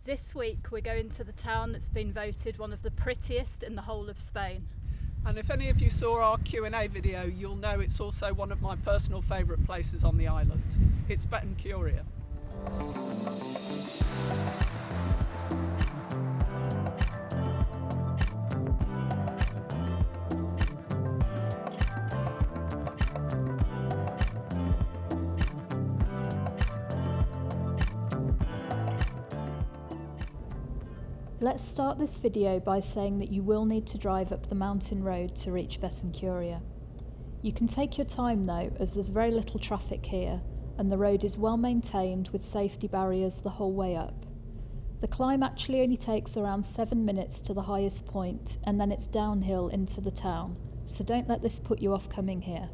This week we're going to the town that's been voted one of the prettiest in the whole of Spain. And if any of you saw our Q&A video, you'll know it's also one of my personal favourite places on the island. It's Betancuria. Let's start this video by saying that you will need to drive up the mountain road to reach Betancuria. You can take your time though, as there's very little traffic here and the road is well maintained with safety barriers the whole way up. The climb actually only takes around 7 minutes to the highest point and then it's downhill into the town, so don't let this put you off coming here.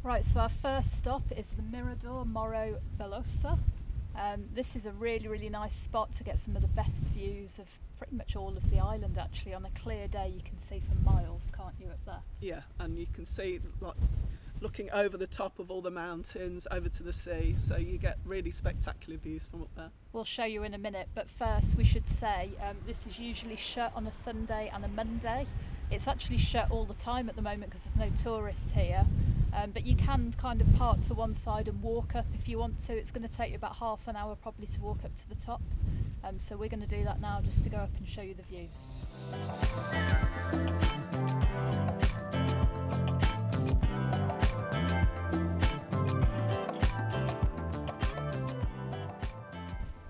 Right, so our first stop is the Mirador de Morro Velosa. This is a really nice spot to get some of the best views of pretty much all of the island actually. On a clear day you can see for miles, can't you, up there? Yeah, and you can see like looking over the top of all the mountains over to the sea, so you get really spectacular views from up there. We'll show you in a minute, but first we should say this is usually shut on a Sunday and a Monday. It's actually shut all the time at the moment because there's no tourists here. But you can kind of park to one side and walk up if you want to. It's going to take you about half an hour probably to walk up to the top. So we're going to do that now just to go up and show you the views.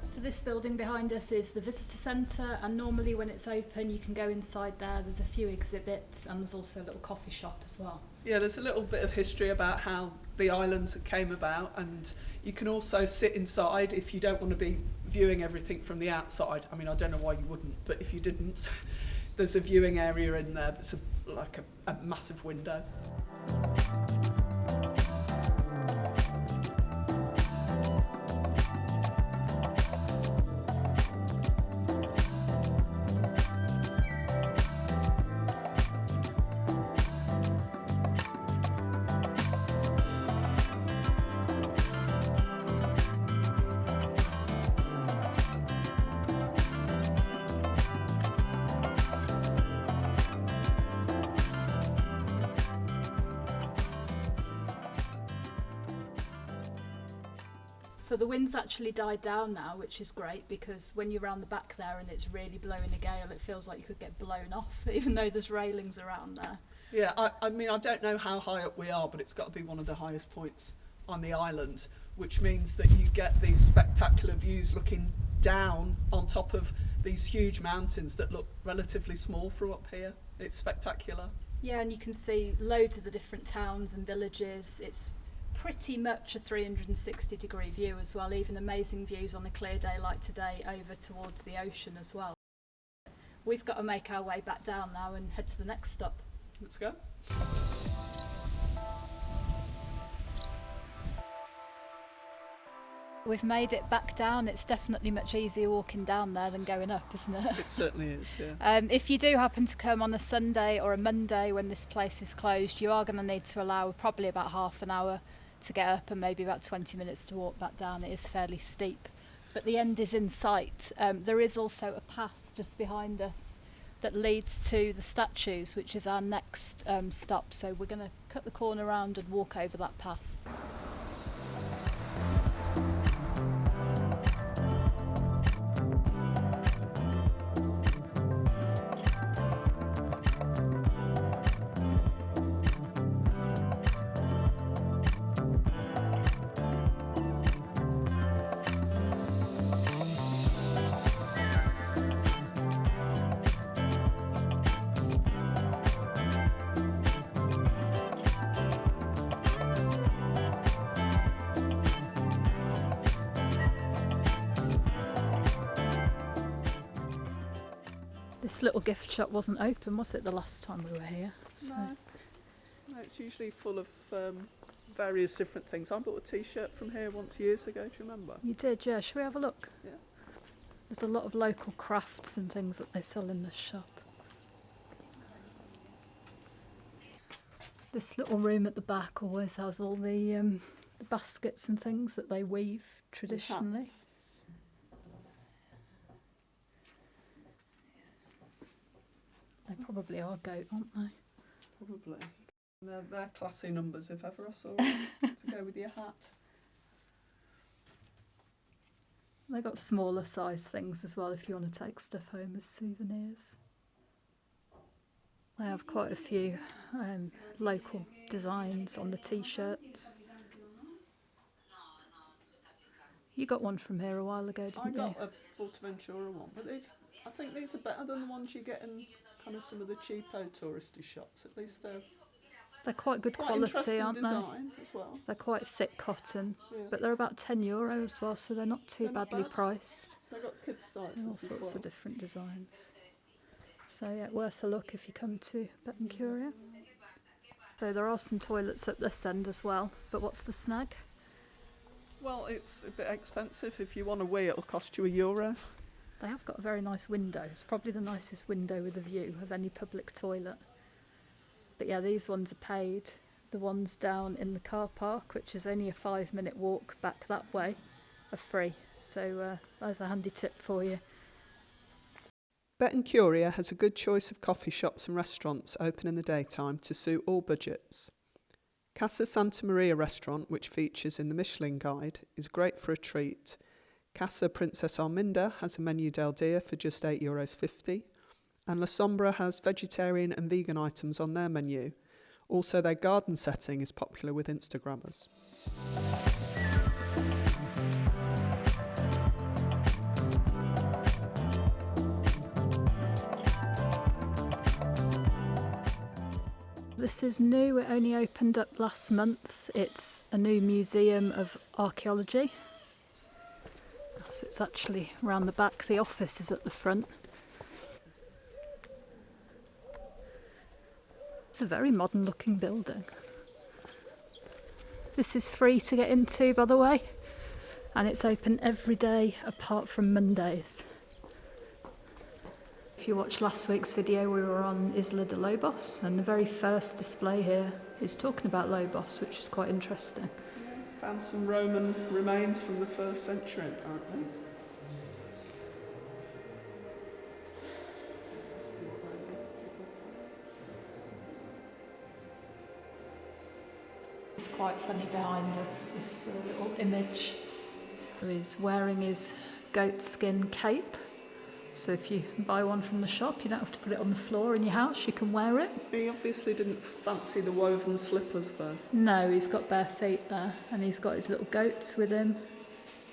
So this building behind us is the visitor centre, and normally when it's open you can go inside there. There's a few exhibits and there's also a little coffee shop as well. Yeah, there's a little bit of history about how the island came about, and you can also sit inside if you don't want to be viewing everything from the outside. I mean, I don't know why you wouldn't, but if you didn't, there's a viewing area in there that's like a massive window. So the wind's actually died down now, which is great, because when you're around the back there and it's really blowing a gale, it feels like you could get blown off, even though there's railings around there. Yeah, I mean, I don't know how high up we are, but it's got to be one of the highest points on the island, which means that you get these spectacular views looking down on top of these huge mountains that look relatively small from up here. It's spectacular. Yeah, and you can see loads of the different towns and villages. It's pretty much a 360-degree view as well, even amazing views on a clear day like today over towards the ocean as well. We've got to make our way back down now and head to the next stop. Let's go. We've made it back down. It's definitely much easier walking down there than going up, isn't it? It certainly is, yeah. If you do happen to come on a Sunday or a Monday when this place is closed, you are going to need to allow probably about half an hour to get up and maybe about 20 minutes to walk back down. It is fairly steep, but the end is in sight. There is also a path just behind us that leads to the statues, which is our next stop. So we're going to cut the corner around and walk over that path. This little gift shop wasn't open, was it, the last time we were here? So. No, it's usually full of various different things. I bought a t-shirt from here once years ago, do you remember? You did, yeah. Shall we have a look? Yeah. There's a lot of local crafts and things that they sell in this shop. This little room at the back always has all the baskets and things that they weave traditionally. Probably are goat, aren't they? Probably. They're classy numbers if ever I saw them, to go with your hat. They got smaller size things as well if you want to take stuff home as souvenirs. They have quite a few local designs on the t-shirts. You got one from here a while ago, didn't you? I got a Fuerteventura one, but I think these are better than the ones you get in kind of some of the cheapo touristy shops. At least they're quite good quality, aren't they? As well. They're quite thick cotton, but they're about €10 as well, so they're not too badly priced. They've got kids' sizes all sorts of different designs. So yeah, worth a look if you come to Betancuria. So there are some toilets at this end as well, but what's the snag? Well, it's a bit expensive. If you want a wee, it'll cost you €1. They have got a very nice window. It's probably the nicest window with a view of any public toilet. But yeah, these ones are paid. The ones down in the car park, which is only a 5-minute walk back that way, are free. So there's a handy tip for you. Betancuria has a good choice of coffee shops and restaurants open in the daytime to suit all budgets. Casa Santa Maria restaurant, which features in the Michelin Guide, is great for a treat. Casa Princess Arminda has a menu del dia for just €8.50, and La Sombra has vegetarian and vegan items on their menu. Also, their garden setting is popular with Instagrammers. This is new, it only opened up last month. It's a new Museum of Archaeology. So it's actually around the back, the office is at the front. It's a very modern looking building. This is free to get into, by the way, and it's open every day apart from Mondays. If you watched last week's video, we were on Isla de Lobos, and the very first display here is talking about Lobos, which is quite interesting. Found some Roman remains from the 1st century, apparently. It's quite funny behind us, this little image. He's wearing his goat skin cape. So if you buy one from the shop, you don't have to put it on the floor in your house, you can wear it. He obviously didn't fancy the woven slippers though. No, he's got bare feet there, and he's got his little goats with him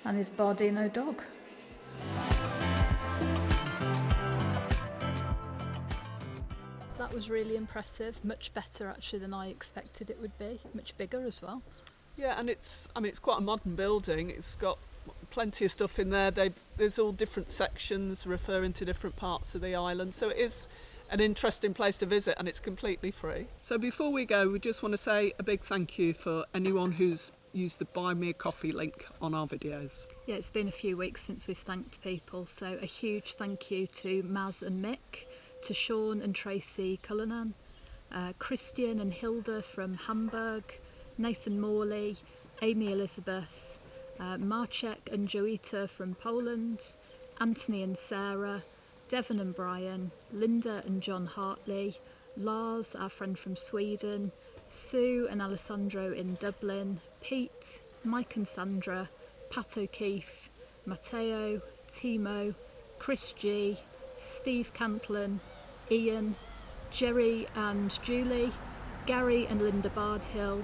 and his Bardino dog. That was really impressive, much better actually than I expected it would be, much bigger as well. Yeah, and it's quite a modern building. It's got plenty of stuff in there. There's all different sections referring to different parts of the island, so it is an interesting place to visit, and it's completely free. So before we go, we just want to say a big thank you for anyone who's used the Buy Me a Coffee link on our videos. Yeah, it's been a few weeks since we've thanked people, so a huge thank you to Maz and Mick, to Sean and Tracy Cullinan, Christian and Hilda from Hamburg, Nathan Morley, Amy Elizabeth, Marcek and Joita from Poland, Anthony and Sarah, Devon and Brian, Linda and John Hartley, Lars, our friend from Sweden, Sue and Alessandro in Dublin, Pete, Mike and Sandra, Pat O'Keefe, Matteo, Timo, Chris G, Steve Cantlin, Ian, Jerry and Julie, Gary and Linda Bardhill,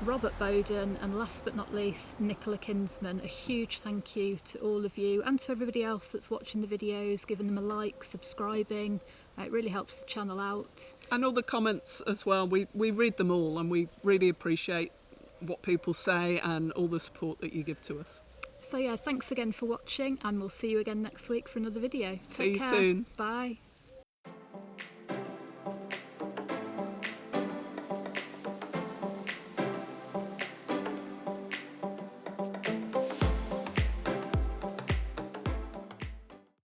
Robert Bowden, and last but not least, Nicola Kinsman. A huge thank you to all of you and to everybody else that's watching the videos, giving them a like, subscribing. It really helps the channel out. And all the comments as well, we read them all, and we really appreciate what people say and all the support that you give to us. So yeah, thanks again for watching, and we'll see you again next week for another video. See you Take care. soon. Bye.